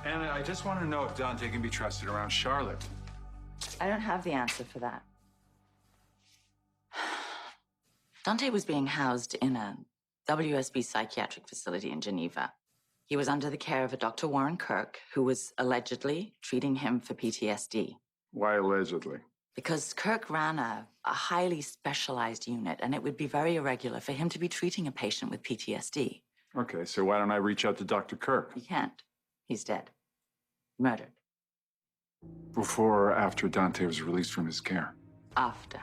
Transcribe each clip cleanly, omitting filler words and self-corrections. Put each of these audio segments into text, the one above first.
And I just want to know if Dante can be trusted around Charlotte. I don't have the answer for that. Dante was being housed in a WSB psychiatric facility in Geneva. He was under the care of a Dr. Warren Kirk, who was allegedly treating him for PTSD. Why allegedly? Because Kirk ran a highly specialized unit, and it would be very irregular for him to be treating a patient with PTSD. Okay, so why don't I reach out to Dr. Kirk? He can't. He's dead. Murdered. Before or after Dante was released from his care? After.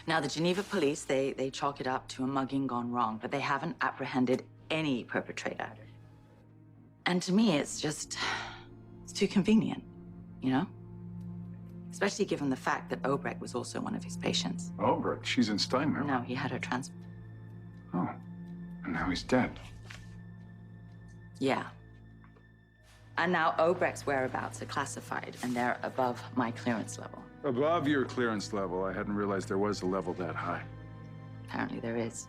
Now, the Geneva police, they chalk it up to a mugging gone wrong, but they haven't apprehended any perpetrator. And to me, it's too convenient, you know? Especially given the fact that Obrecht was also one of his patients. Obrecht? She's in Steinmeier. No, he had her transport. Oh, and now he's dead. Yeah. And now Obrecht's whereabouts are classified, and they're above my clearance level. Above your clearance level? I hadn't realized there was a level that high. Apparently there is.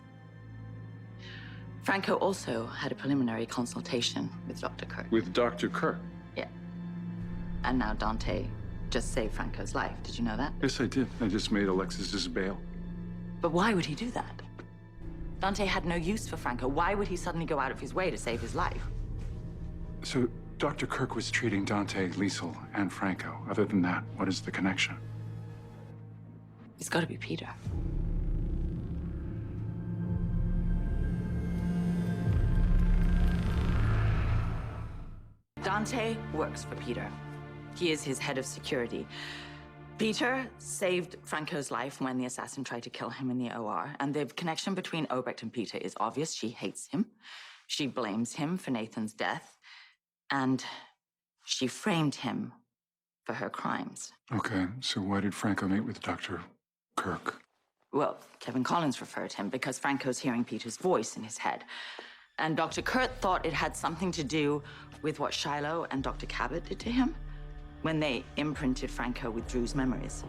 Franco also had a preliminary consultation with Dr. Kirk. With Dr. Kirk? Yeah. And now Dante just saved Franco's life. Did you know that? Yes, I did. I just made Alexis's bail. But why would he do that? Dante had no use for Franco. Why would he suddenly go out of his way to save his life? So Dr. Kirk was treating Dante, Liesel, and Franco. Other than that, what is the connection? It's got to be Peter. Dante works for Peter. He is his head of security. Peter saved Franco's life when the assassin tried to kill him in the OR, and the connection between Obrecht and Peter is obvious. She hates him. She blames him for Nathan's death, and she framed him for her crimes. Okay, so why did Franco meet with Dr. Kirk? Well, Kevin Collins referred him because Franco's hearing Peter's voice in his head. And Dr. Kurt thought it had something to do with what Shiloh and Dr. Cabot did to him when they imprinted Franco with Drew's memories.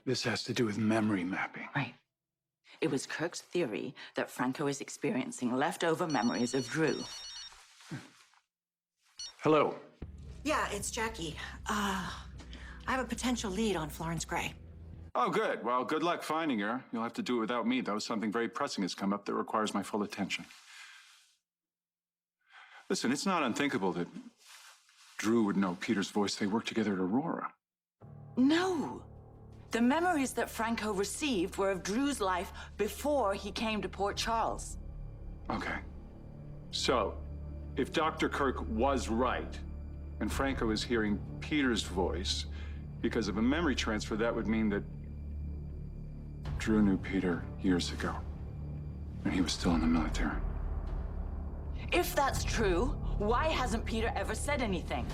This has to do with memory mapping. Right. It was Kirk's theory that Franco is experiencing leftover memories of Drew. Hello. Yeah, it's Jackie. I have a potential lead on Florence Gray. Oh, good. Well, good luck finding her. You'll have to do it without me, though. Something very pressing has come up that requires my full attention. Listen, it's not unthinkable that Drew would know Peter's voice. They worked together at Aurora. No. The memories that Franco received were of Drew's life before he came to Port Charles. Okay. So, if Dr. Kirk was right, and Franco is hearing Peter's voice because of a memory transfer, that would mean that Drew knew Peter years ago, and he was still in the military. If that's true, why hasn't Peter ever said anything?